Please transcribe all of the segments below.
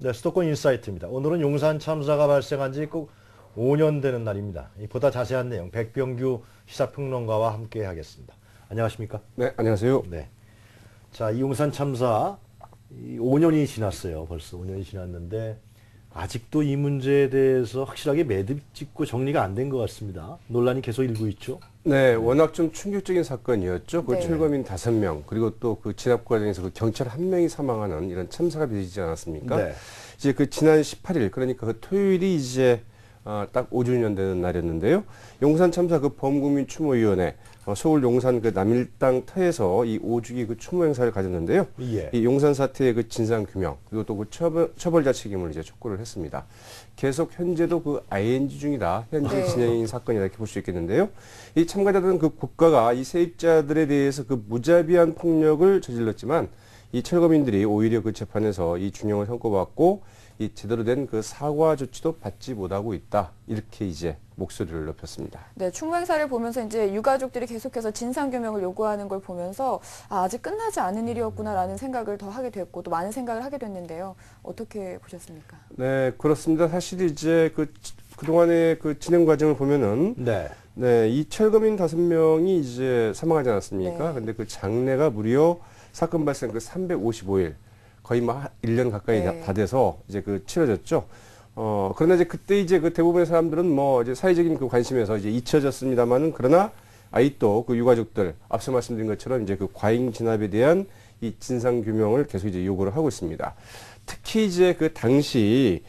네, 수도권 인사이트입니다. 오늘은 용산 참사가 발생한 지 꼭 5년 되는 날입니다. 보다 자세한 내용 백병규 시사평론가와 함께 하겠습니다. 안녕하십니까? 네, 안녕하세요. 네. 자, 이 용산 참사 5년이 지났어요. 벌써 5년이 지났는데 아직도 이 문제에 대해서 확실하게 매듭 짓고 정리가 안 된 것 같습니다. 논란이 계속 일고 있죠. 네, 워낙 좀 충격적인 사건이었죠. 그 네. 철거민 5명, 그리고 또 그 진압 과정에서 그 경찰 1명이 사망하는 이런 참사가 빚어지지 않았습니까? 네. 이제 그 지난 18일, 그러니까 그 토요일이 이제 딱 5주년 되는 날이었는데요. 용산 참사 그 범국민 추모위원회, 서울 용산 그 남일당 터에서 이 5주기 그 추모 행사를 가졌는데요. 예. 이 용산 사태의 그 진상 규명, 그리고 또 그 처벌자 책임을 이제 촉구를 했습니다. 계속 현재도 그 ING 중이다. 현재 네. 진행인 사건이라 이렇게 볼 수 있겠는데요. 이 참가자들은 그 국가가 이 세입자들에 대해서 그 무자비한 폭력을 저질렀지만 이 철거민들이 오히려 그 재판에서 이 중형을 선고받고 이 제대로 된 그 사과 조치도 받지 못하고 있다. 이렇게 이제 목소리를 높였습니다. 네, 추모 행사를 보면서 이제 유가족들이 계속해서 진상규명을 요구하는 걸 보면서 아직 끝나지 않은 일이었구나라는 생각을 더 하게 됐고 또 많은 생각을 하게 됐는데요. 어떻게 보셨습니까? 네, 그렇습니다. 사실 이제 그동안의 그 진행 과정을 보면은 네. 네, 이 철거민 5명이 이제 사망하지 않았습니까? 네. 근데 그 장례가 무려 사건 발생 그 355일, 거의 뭐 1년 가까이 네. 다 돼서 이제 그 치러졌죠. 그러나 이제 그때 이제 그 대부분의 사람들은 뭐 이제 사회적인 그 관심에서 이제 잊혀졌습니다만은 그러나 아직도 그 유가족들, 앞서 말씀드린 것처럼 이제 그 과잉 진압에 대한 이 진상 규명을 계속 이제 요구를 하고 있습니다. 특히 이제 그 당시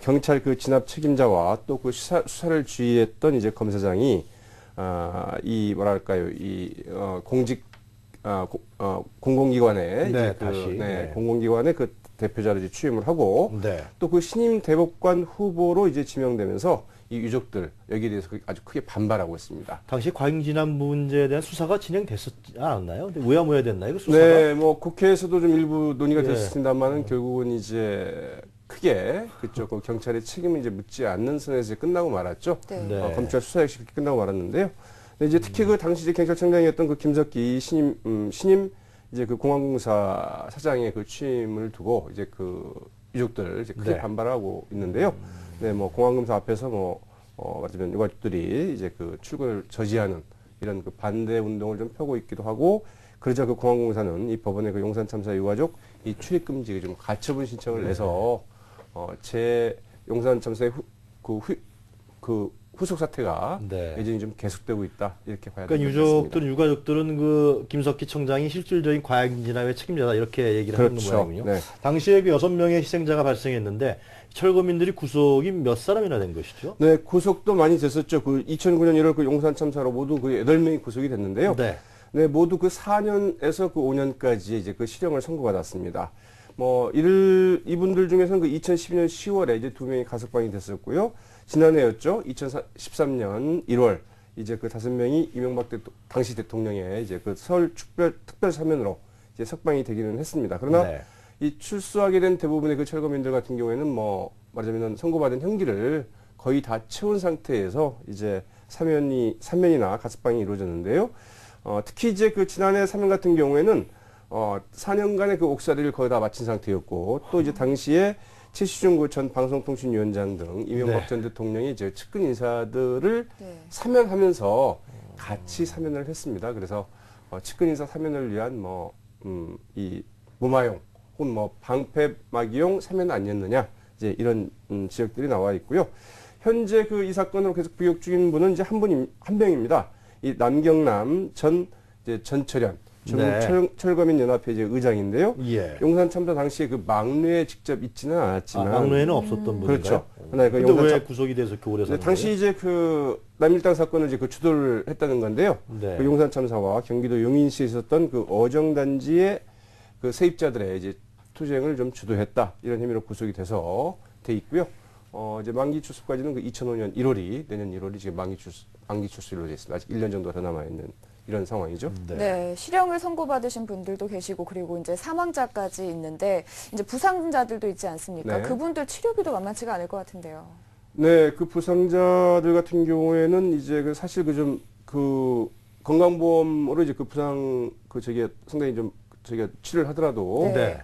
경찰 그 진압 책임자와 또 그 수사를 지휘했던 이제 검사장이 이 뭐랄까요 공공기관에 네, 이제 다시. 네. 공공기관의 그 대표자로 이제 취임을 하고 네. 또 그 신임 대법관 후보로 이제 지명되면서 이 유족들 여기에 대해서 아주 크게 반발하고 있습니다. 당시 과잉진압 문제에 대한 수사가 진행됐었지 않았나요? 근데 왜야 됐나요? 그 수사가? 네, 뭐 국회에서도 좀 일부 논의가 네. 됐습니다만은 결국은 이제 크게 그쪽 그 경찰의 책임을 이제 묻지 않는 선에서 이제 끝나고 말았죠. 네. 네. 검찰 수사 역시 그렇게 끝나고 말았는데요. 근데 이제 특히 그 당시 이제 경찰청장이었던 그 김석기 신임 이제 그 공항공사 사장의 그 취임을 두고 이제 그 유족들 이제 크게 네. 반발하고 있는데요. 네, 뭐 공항공사 앞에서 말하자면 유가족들이 이제 그 출근을 저지하는 이런 그 반대 운동을 좀 펴고 있기도 하고, 그러자 그 공항공사는 이 법원의 그 용산 참사 유가족 이 출입 금지 좀 가처분 신청을 내서 제 용산 참사의 후속 사태가 네. 여전히 좀 계속되고 있다 이렇게 봐야 그러니까 될것 같습니다. 유가족들은 그 김석기 청장이 실질적인 과잉진압의 책임자다 이렇게 얘기를 하는 그렇죠. 모양이군요. 네. 당시에 그 6명의 희생자가 발생했는데 철거민들이 구속이 몇 사람이나 된 것이죠? 네, 구속도 많이 됐었죠. 그 2009년 1월 그 용산 참사로 모두 그 8명이 구속이 됐는데요. 네. 네, 모두 그 4년에서 그 5년까지 이제 그 실형을 선고받았습니다. 뭐 이분들 중에서는 그 2012년 10월에 이제 2명이 가석방이 됐었고요. 지난해였죠. 2013년 1월 이제 그 5명이 이명박 당시 대통령의 이제 그 서울 특별 사면으로 이제 석방이 되기는 했습니다. 그러나 네. 이 출소하게 된 대부분의 그 철거민들 같은 경우에는 뭐 말하자면 선고받은 형기를 거의 다 채운 상태에서 이제 사면이나 가석방이 이루어졌는데요. 특히 이제 그 지난해 사면 같은 경우에는 4년간의 그 옥살이를 거의 다 마친 상태였고, 또 이제 당시에 최시중 그 전 방송통신위원장 등 이명박 네. 전 대통령이 이제 측근 인사들을 네. 사면하면서 같이 사면을 했습니다. 그래서 측근 인사 사면을 위한 이 무마용 혹은 방패막이용 사면 아니었느냐, 이제 이런 지적들이 나와 있고요. 현재 그 이 사건으로 계속 구역 중인 분은 이제 한 명입니다. 이 남경남 전 전철현 네. 철거민 연합회 이제 의장인데요. 예. 용산 참사 당시에 그 막루에 직접 있지는 않았지만 막루에는 없었던 분인가요? 그렇죠. 그러나 그 근데 용산 왜 참- 구속이 돼서 이렇게 오래 네, 사는 당시 이제 그 남일당 사건을 이제 그 주도를 했다는 건데요. 네. 그 용산 참사와 경기도 용인시에 있었던 그 어정단지의 그 세입자들의 이제 투쟁을 좀 주도했다, 이런 혐의로 구속이 돼 있고요. 이제 만기 출소까지는 그 2005년 1월이 내년 1월이 지금 만기 출소로 돼 있습니다. 아직 1년 정도 더 남아 있는 이런 상황이죠. 네, 실형을 선고받으신 분들도 계시고 그리고 이제 사망자까지 있는데 이제 부상자들도 있지 않습니까? 네. 그분들 치료비도 만만치가 않을 것 같은데요. 네, 그 부상자들 같은 경우에는 이제 사실 건강보험으로 이제 그 부상 상당히 좀 저희가 치료를 하더라도 네.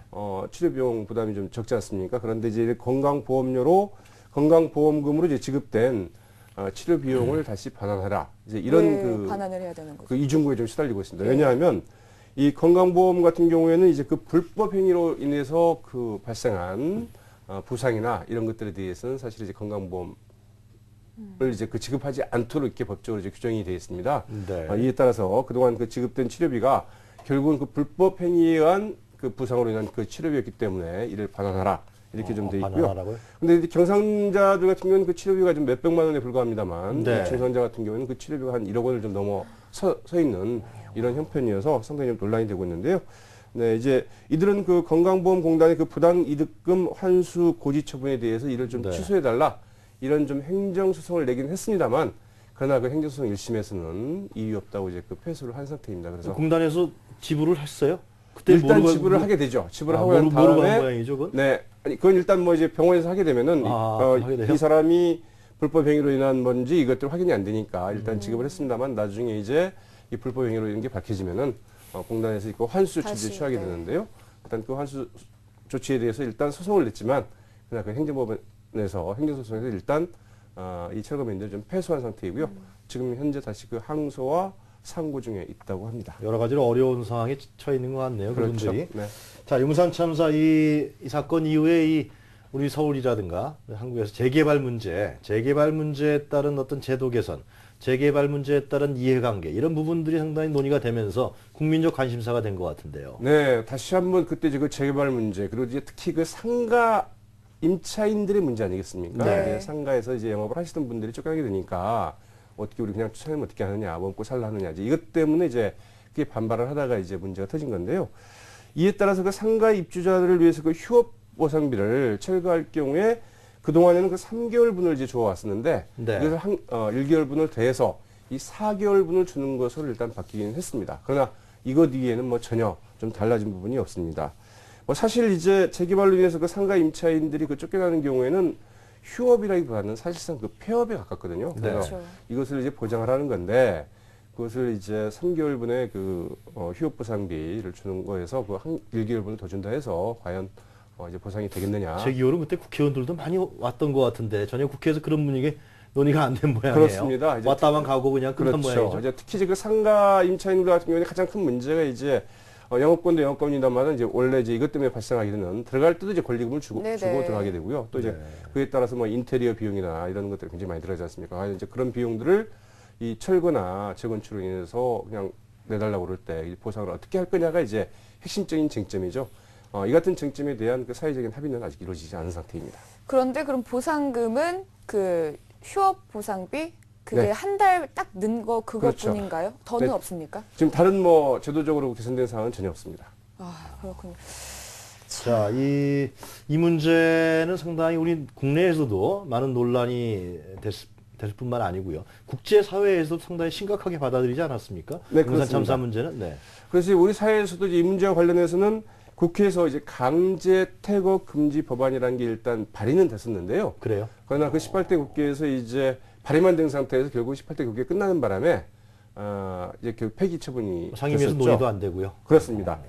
치료 비용 부담이 좀 적지 않습니까? 그런데 이제 건강보험금으로 이제 지급된 치료 비용을 다시 반환하라. 이제 이런 왜 반환을 해야 되는 거죠? 그 이중구에 좀 시달리고 있습니다. 네. 왜냐하면 이 건강보험 같은 경우에는 이제 그 불법 행위로 인해서 그 발생한 부상이나 이런 것들에 대해서는 사실 이제 건강보험을 이제 그 지급하지 않도록 이렇게 법적으로 이제 규정이 되어 있습니다. 네. 이에 따라서 그동안 그 지급된 치료비가 결국은 그 불법 행위에 의한 그 부상으로 인한 그 치료비였기 때문에 이를 반환하라. 이렇게 좀 돼 있고요. 반환하라고요? 근데 이제 경상자들 같은 경우는 그 치료비가 좀 몇백만 원에 불과합니다만 네. 중상자 같은 경우는 그 치료비가 한 1억 원을 좀 넘어 서 있는 이런 형편이어서 상당히 좀 논란이 되고 있는데요. 네, 이제 이들은 그 건강보험공단의 그 부당 이득금 환수 고지 처분에 대해서 이를 좀 네. 취소해달라 이런 좀 행정소송을 내긴 했습니다만 그러나 그 행정소송 1심에서는 이유 없다고 이제 그 패소를 한 상태입니다. 그래서 공단에서 지불을 했어요? 그때 일단 모르고- 지불을 하게 되죠. 지불을 하고 모르고 난 한 다음에 모양이죠, 그건? 네, 아니 그건 일단 뭐 이제 병원에서 하게 되면은 하게 돼요? 이 사람이 불법 행위로 인한 뭔지 이것들 확인이 안 되니까 일단 지급을 했습니다만 나중에 이제 이 불법 행위로 인한 게 밝혀지면은 공단에서 그 환수 조치를 다시, 취하게 네. 되는데요. 일단 그 환수 조치에 대해서 일단 소송을 냈지만 그러나 그 행정법원에서 행정소송에서 일단 이 철거민들 좀 패소한 상태이고요. 지금 현재 다시 그 항소와 상고 중에 있다고 합니다. 여러 가지로 어려운 상황에 처해 있는 것 같네요. 그렇죠. 그분들이. 네. 자, 용산 참사 이 사건 이후에 우리 서울이라든가 한국에서 재개발 문제에 따른 어떤 제도 개선, 재개발 문제에 따른 이해관계 이런 부분들이 상당히 논의가 되면서 국민적 관심사가 된 것 같은데요. 네, 다시 한번 그때 이제 그 재개발 문제 그리고 이제 특히 그 상가 임차인들의 문제 아니겠습니까? 네. 이제 상가에서 이제 영업을 하시던 분들이 쫓겨나게 되니까 어떻게 우리 그냥 쫓아내면 어떻게 하느냐, 먹고 살라 하느냐, 이제 이것 때문에 이제 그게 반발을 하다가 이제 문제가 터진 건데요. 이에 따라서 그 상가 입주자들을 위해서 그 휴업 보상비를 철거할 경우에 그동안에는 그 3개월분을 이제 주어왔었는데 네. 이것을 1개월분을 더해서 이 4개월분을 주는 것으로 일단 바뀌긴 했습니다. 그러나 이것 이외에는 뭐 전혀 좀 달라진 부분이 없습니다. 뭐 사실 이제 재개발로 인해서 그 상가 임차인들이 그 쫓겨나는 경우에는 휴업이라기보다는 사실상 그 폐업에 가깝거든요. 그래서 그렇죠. 이것을 이제 보장을 하는 건데 그것을 이제 3개월분의 그 휴업 보상비를 주는 거에서 그 1개월분을 더 준다 해서 과연 이제 보상이 되겠느냐. 제 기억으로 그때 국회의원들도 많이 왔던 것 같은데 전혀 국회에서 그런 분위기 논의가 안 된 모양이에요. 그렇습니다. 이제 왔다만 가고 그냥 끝난 그렇죠. 모양이죠. 이제 특히 이제 그 상가 임차인들 같은 경우에 가장 큰 문제가 이제 영업권도 영업권입니다만 이제 원래 이제 이것 때문에 발생하게 되는 들어갈 때도 이제 권리금을 주고 네네. 들어가게 되고요. 또 이제 네. 그에 따라서 뭐 인테리어 비용이나 이런 것들이 굉장히 많이 들어가지 않습니까? 과연 이제 그런 비용들을 이 철거나 재건축으로 인해서 그냥 내달라고 그럴 때 이 보상을 어떻게 할 거냐가 이제 핵심적인 쟁점이죠. 이 같은 쟁점에 대한 그 사회적인 합의는 아직 이루어지지 않은 상태입니다. 그런데 그럼 보상금은 그 휴업 보상비 그게 네. 한 달 딱 는 거 그것뿐인가요? 더는 네. 없습니까? 지금 다른 뭐 제도적으로 개선된 사항은 전혀 없습니다. 아, 그렇군요. 자, 이 문제는 상당히 우리 국내에서도 많은 논란이 됐을 뿐만 아니고요. 국제사회에서도 상당히 심각하게 받아들이지 않았습니까? 네, 용산 그렇습니다. 참사 문제는. 네. 그래서 우리 사회에서도 이 문제와 관련해서는 국회에서 이제 강제 퇴거 금지 법안이라는 게 일단 발의는 됐었는데요. 그래요? 그러나 그 18대 국회에서 이제 발의만 된 상태에서 결국 18대 국회 끝나는 바람에 이제 결국 폐기 처분이 상임위에서 됐었죠. 논의도 안 되고요. 그렇습니다.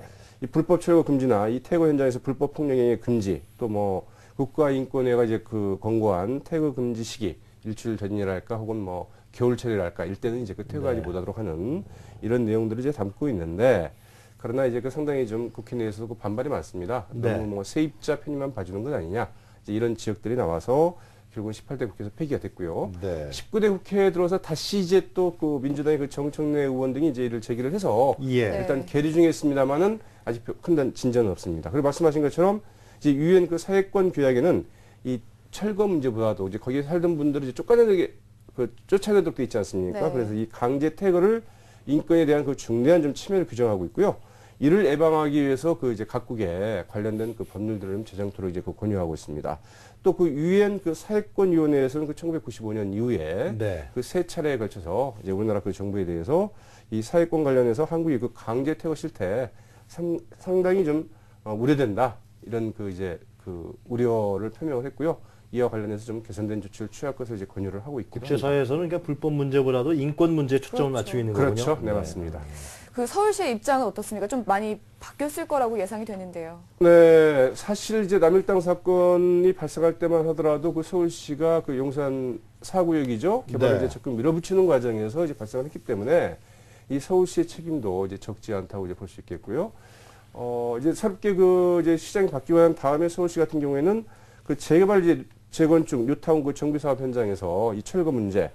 이 불법 철거 금지나 이 퇴거 현장에서 불법 폭력행위 금지 또 뭐 국가인권위가 이제 그 권고한 퇴거 금지 시기 일주일 전이랄까 혹은 뭐 겨울철이랄까 이때는 이제 그 퇴거하지 네. 못하도록 하는 이런 내용들을 이제 담고 있는데 그러나 이제 그 상당히 좀 국회 내에서도 그 반발이 많습니다. 네. 너무 뭐 세입자 편의만 봐주는 것 아니냐 이제 이런 지역들이 나와서 결국은 18대 국회에서 폐기가 됐고요. 네. 19대 국회에 들어서 다시 이제 또 그 민주당의 그 정청래 의원 등이 이제 이를 제기를 해서 예. 네. 일단 계류 중에 있습니다만은 아직 큰 진전은 없습니다. 그리고 말씀하신 것처럼 이제 유엔 그 사회권 규약에는 이 철거 문제보다도 이제 거기에 살던 분들을 이제 쫓아내도록 돼 있지 않습니까? 네. 그래서 이 강제 퇴거를 인권에 대한 그 중대한 좀 침해를 규정하고 있고요. 이를 예방하기 위해서 그 이제 각국에 관련된 그 법률들을 제정토록 이제 그 권유하고 있습니다. 또 그 유엔 그 사회권위원회에서는 그 1995년 이후에 네. 그 세 차례에 걸쳐서 이제 우리나라 그 정부에 대해서 이 사회권 관련해서 한국이 그 강제 퇴거 실태 상당히 좀 우려된다 이런 그 이제 그 우려를 표명을 했고요. 이와 관련해서 좀 개선된 조치를 취할 것을 이제 권유를 하고 있기도 합니다. 국제사회에서는 그러니까 불법 문제보다도 인권 문제에 초점을 그렇죠. 맞추고 있는 거군요. 그렇죠. 네, 맞습니다. 그 서울시의 입장은 어떻습니까? 좀 많이 바뀌었을 거라고 예상이 되는데요. 네, 사실 이제 남일당 사건이 발생할 때만 하더라도 그 서울시가 그 용산 4구역이죠. 개발을 네. 이제 적극 밀어붙이는 과정에서 이제 발생을 했기 때문에 이 서울시의 책임도 이제 적지 않다고 이제 볼 수 있겠고요. 이제 새롭게 그 이제 시장이 바뀌고 난 다음에 서울시 같은 경우에는 그 재개발 이제 재건축 뉴타운 그 정비 사업 현장에서 이 철거 문제,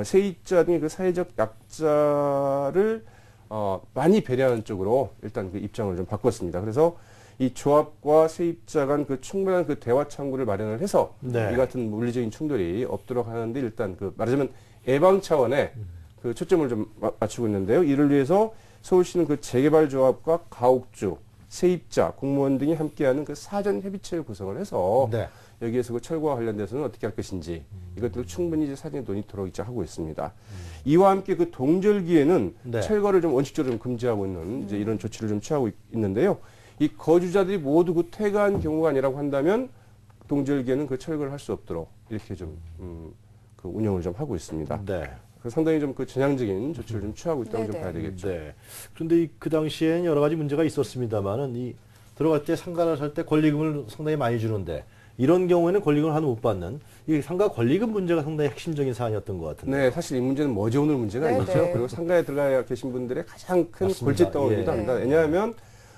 세입자 등의 그 사회적 약자를 많이 배려하는 쪽으로 일단 그 입장을 좀 바꿨습니다. 그래서 이 조합과 세입자 간 그 충분한 그 대화 창구를 마련을 해서 네. 이 같은 물리적인 충돌이 없도록 하는데 일단 그 말하자면 예방 차원의 그 초점을 좀 맞추고 있는데요. 이를 위해서 서울시는 그 재개발 조합과 가옥주, 세입자, 공무원 등이 함께하는 그 사전 협의체를 구성을 해서 네. 여기에서 그 철거와 관련돼서는 어떻게 할 것인지 이것들을 충분히 이제 사전에 논의토록 이제 하고 있습니다. 이와 함께 그 동절기에는 네. 철거를 좀 원칙적으로 좀 금지하고 있는 이제 이런 조치를 좀 취하고 있는데요. 이 거주자들이 모두 그 퇴가한 경우가 아니라고 한다면 동절기에는 그 철거를 할 수 없도록 이렇게 좀 그 운영을 좀 하고 있습니다. 네. 상당히 좀 그 전향적인 조치를 좀 취하고 있다고 좀 네네. 봐야 되겠죠. 네. 그런데 그 당시에는 여러 가지 문제가 있었습니다만은 이 들어갈 때 상가를 살 때 권리금을 상당히 많이 주는데 이런 경우에는 권리금을 하나 못 받는 이 상가 권리금 문제가 상당히 핵심적인 사안이었던 것 같은데. 네, 사실 이 문제는 머지 오늘 문제가 네네. 아니죠. 그리고 상가에 들어가 계신 분들의 가장 큰 맞습니다. 골칫덩어리기도 예. 합니다. 왜냐하면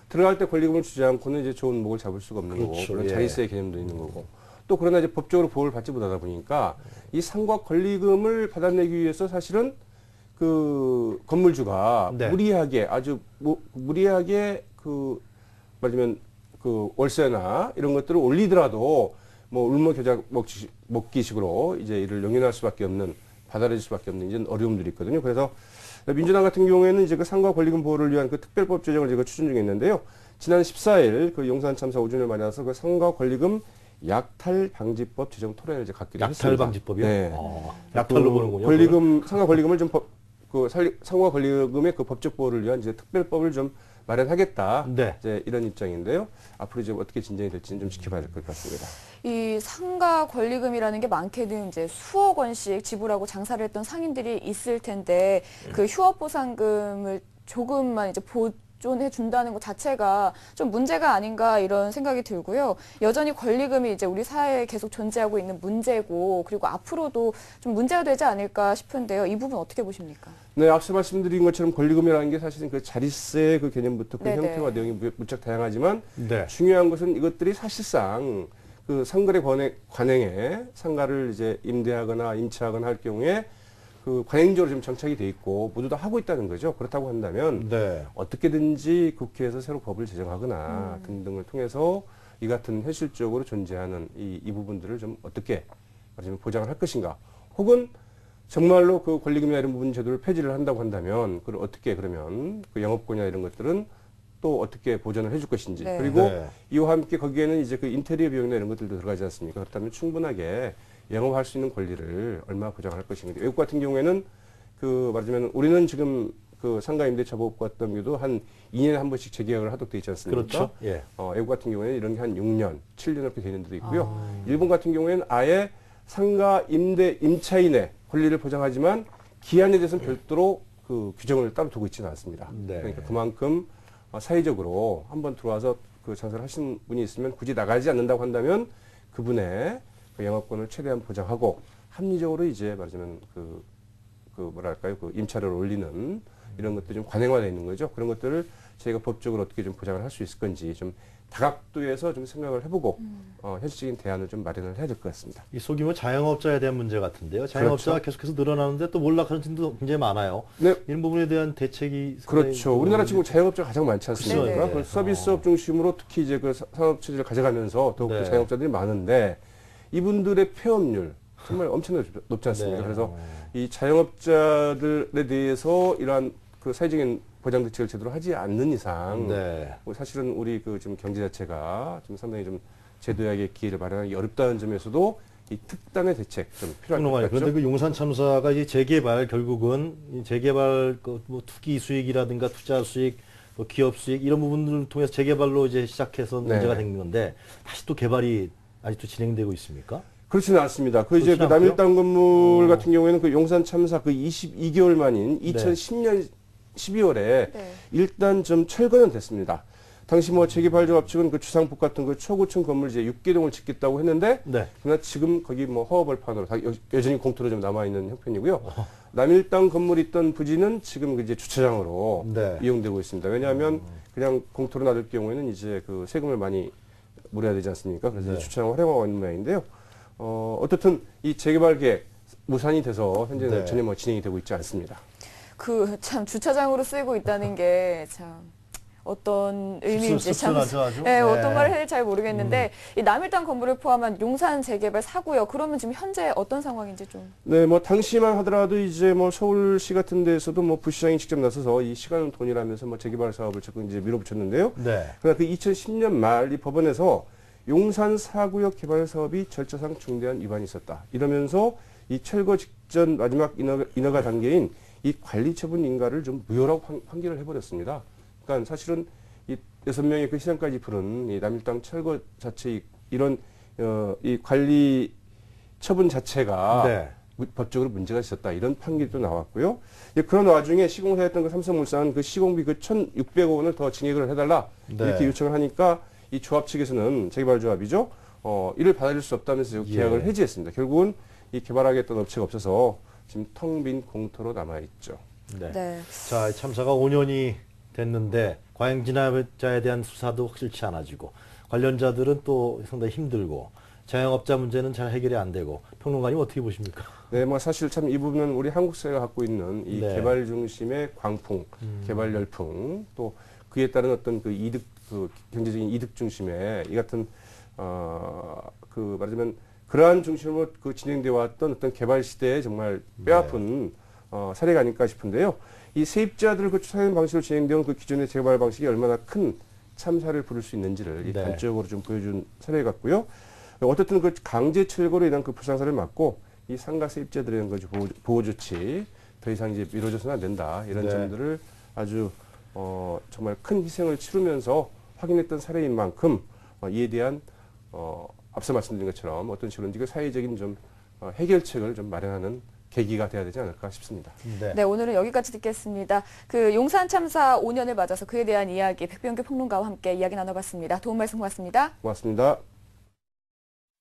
들어갈 때 권리금을 주지 않고는 이제 좋은 목을 잡을 수가 없는 거고, 그렇죠. 그런 예. 자리세의 개념도 있는 거고. 또 그러나 이제 법적으로 보호를 받지 못하다 보니까 이 상가 권리금을 받아내기 위해서 사실은 그 건물주가 네. 무리하게 아주 무리하게 그 말하자면 그 월세나 이런 것들을 올리더라도 뭐 울먹여자 먹기식으로 이제 이를 용인할 수밖에 없는 받아들일 수밖에 없는 이제 어려움들이 있거든요. 그래서 민주당 같은 경우에는 이제 그 상가 권리금 보호를 위한 그 특별법 제정을 제가 추진 중에 있는데요. 지난 14일 그 용산 참사 5주년을 맞아서 그 상가 권리금 약탈 방지법 제정 토론을 이제 갖기로 했습니다. 약탈 방지법이요? 네. 약탈로 그 보는군요. 권리금 상가 권리금을 좀 상가 권리금의 그 법적 보호를 위한 이제 특별법을 좀 마련하겠다. 네. 이제 이런 입장인데요. 앞으로 이제 어떻게 진행이 될지는 좀 지켜봐야 될 것 같습니다. 이 상가 권리금이라는 게 많게는 이제 수억 원씩 지불하고 장사를 했던 상인들이 있을 텐데 그 휴업 보상금을 조금만 이제 보존해 준다는 것 자체가 좀 문제가 아닌가 이런 생각이 들고요. 여전히 권리금이 이제 우리 사회에 계속 존재하고 있는 문제고 그리고 앞으로도 좀 문제가 되지 않을까 싶은데요. 이 부분 어떻게 보십니까? 네, 앞서 말씀드린 것처럼 권리금이라는 게 사실은 그 자릿세 그 개념부터 그 네네. 형태와 내용이 무척 다양하지만 네. 중요한 것은 이것들이 사실상 그 상거래 관행에 상가를 이제 임대하거나 임차하거나 할 경우에 그 관행적으로 좀 정착이 돼 있고 모두 다 하고 있다는 거죠. 그렇다고 한다면 네. 어떻게든지 국회에서 새로 법을 제정하거나 등등을 통해서 이 같은 현실적으로 존재하는 이 부분들을 좀 어떻게 말하자면 보장을 할 것인가 혹은 정말로 그 권리금이나 이런 부분 제도를 폐지를 한다고 한다면 그걸 어떻게 그러면 그 영업권이나 이런 것들은 또 어떻게 보전을 해줄 것인지 네. 그리고 네. 이와 함께 거기에는 이제 그 인테리어 비용이나 이런 것들도 들어가지 않습니까? 그렇다면 충분하게 영업할 수 있는 권리를 얼마 보장할 것인가. 외국 같은 경우에는 그 말하자면 우리는 지금 그 상가 임대차 보호법 같은 경우도 한 2년에 한 번씩 재계약을 하도록 돼 있지 않습니까? 그렇죠. 예. 외국 같은 경우에는 이런 게 한 6년, 7년 이렇게 되는 데도 있고요. 일본 같은 경우에는 아예 상가 임차인의 권리를 보장하지만 기한에 대해서는 별도로 그 규정을 따로 두고 있지는 않습니다. 네. 그러니까 그만큼 사회적으로 한번 들어와서 그 장사를 하신 분이 있으면 굳이 나가지 않는다고 한다면 그분의 그 영업권을 최대한 보장하고 합리적으로 이제 말하자면 그 뭐랄까요 그 임차료를 올리는 이런 것들이 좀 관행화되어 있는 거죠. 그런 것들을 저희가 법적으로 어떻게 좀 보장을 할 수 있을 건지 좀 다각도에서 좀 생각을 해보고 현실적인 대안을 좀 마련을 해야 될 것 같습니다. 이 소규모 자영업자에 대한 문제 같은데요. 자영업자가 그렇죠. 계속해서 늘어나는데 또 몰락하는 팀도 굉장히 많아요. 네. 이런 부분에 대한 대책이 그렇죠. 우리나라 지금 자영업자가 가장 많지 않습니까? 그렇죠. 네. 그 서비스업 중심으로 특히 이제 그 산업 체제를 가져가면서 더욱 네. 자영업자들이 많은데 이분들의 폐업률 정말 엄청나게 높지 않습니까? 네. 그래서 이 자영업자들에 대해서 이러한 그 사회적인 보장 대책을 제대로 하지 않는 이상 네. 뭐 사실은 우리 그 지금 경제 자체가 좀 상당히 좀 제도약의 기회를 마련하기 어렵다는 점에서도 이 특단의 대책 좀 필요할 것 같죠. 그런데 그 용산 참사가 이제 재개발 결국은 이 재개발 뭐 투기 수익이라든가 투자 수익, 뭐 기업 수익 이런 부분들을 통해서 재개발로 이제 시작해서 네. 문제가 된 건데 다시 또 개발이 아직도 진행되고 있습니까? 그렇지는 않습니다. 그 이제 그 그렇지 않고요? 남일당 건물 같은 경우에는 그 용산 참사 그 22개월 만인 네. 2010년 12월에 네. 일단 좀 철거는 됐습니다. 당시 뭐 재개발조합 측은 그 주상복 같은 그 초고층 건물 이제 6개동을 짓겠다고 했는데 네. 그러나 지금 거기 뭐 허허벌판으로 다 여전히 공터로 좀 남아 있는 형편이고요. 남일당 건물 있던 부지는 지금 이제 주차장으로 네. 이용되고 있습니다. 왜냐하면 그냥 공터로 놔둘 경우에는 이제 그 세금을 많이 물어야 되지 않습니까? 그래서 네. 이제 주차장을 활용하고 있는 모양인데요. 어떻든 이 재개발 계획 무산이 돼서 현재는 네. 전혀 뭐 진행이 되고 있지 않습니다. 그 참 주차장으로 쓰이고 있다는 게 참 어떤 의미인지 참 씁쓸하죠, 아주? 네, 네. 어떤 말을 해야 될지 잘 모르겠는데 이 남일당 건물을 포함한 용산 재개발 사고요. 그러면 지금 현재 어떤 상황인지 좀. 네, 뭐 당시만 하더라도 이제 뭐 서울시 같은 데에서도 뭐 부시장이 직접 나서서 이 시간은 돈이라면서 뭐 재개발 사업을 자꾸 이제 밀어붙였는데요. 네. 그러나 그 2010년 말 이 법원에서 용산 4구역 개발 사업이 절차상 중대한 위반이 있었다. 이러면서 이 철거 직전 마지막 인허가 단계인 이 관리 처분 인가를 좀 무효라고 판결을 해버렸습니다. 그러니까 사실은 이 6명의 그 시장까지 부른 이 남일당 철거 자체 이런 이 관리 처분 자체가 네. 법적으로 문제가 있었다. 이런 판결도 나왔고요. 그런 와중에 시공사였던 그 삼성물산 그 시공비 그 1,600억 원을 더 증액을 해달라. 네. 이렇게 요청을 하니까 이 조합 측에서는 재개발조합이죠. 이를 받아줄 수 없다면서 계약을 예. 해지했습니다. 결국은 이 개발하겠다는 업체가 없어서 지금 텅 빈 공터로 남아있죠. 네. 네. 자, 참사가 5년이 됐는데 과잉 진압자에 대한 수사도 확실치 않아지고 관련자들은 또 상당히 힘들고 자영업자 문제는 잘 해결이 안 되고 평론가님 어떻게 보십니까? 네, 뭐 사실 참 이 부분은 우리 한국 사회가 갖고 있는 이 네. 개발 중심의 광풍, 개발 열풍, 또 그에 따른 어떤 그 이득, 그 경제적인 이득 중심의 이 같은 그 말하자면 그러한 중심으로 그 진행되어 왔던 어떤 개발 시대에 정말 뼈아픈 사례가 아닐까 싶은데요. 이 세입자들을 그 추사하는 방식으로 진행되어 온 그 기존의 재개발 방식이 얼마나 큰 참사를 부를 수 있는지를 이 네. 단적으로 좀 보여준 사례 같고요. 어쨌든 그 강제 철거로 인한 그 불상사를 막고 이 상가 세입자들에 대한 그 보호 조치 더 이상 이제 미뤄져서는 안 된다. 이런 네. 점들을 아주 정말 큰 희생을 치르면서 확인했던 사례인 만큼 이에 대한 앞서 말씀드린 것처럼 어떤 식으로든지 그 사회적인 좀 해결책을 좀 마련하는 계기가 돼야 되지 않을까 싶습니다. 네. 네, 오늘은 여기까지 듣겠습니다. 그 용산 참사 5년을 맞아서 그에 대한 이야기 백병규 평론가와 함께 이야기 나눠봤습니다. 도움 말씀 고맙습니다. 고맙습니다.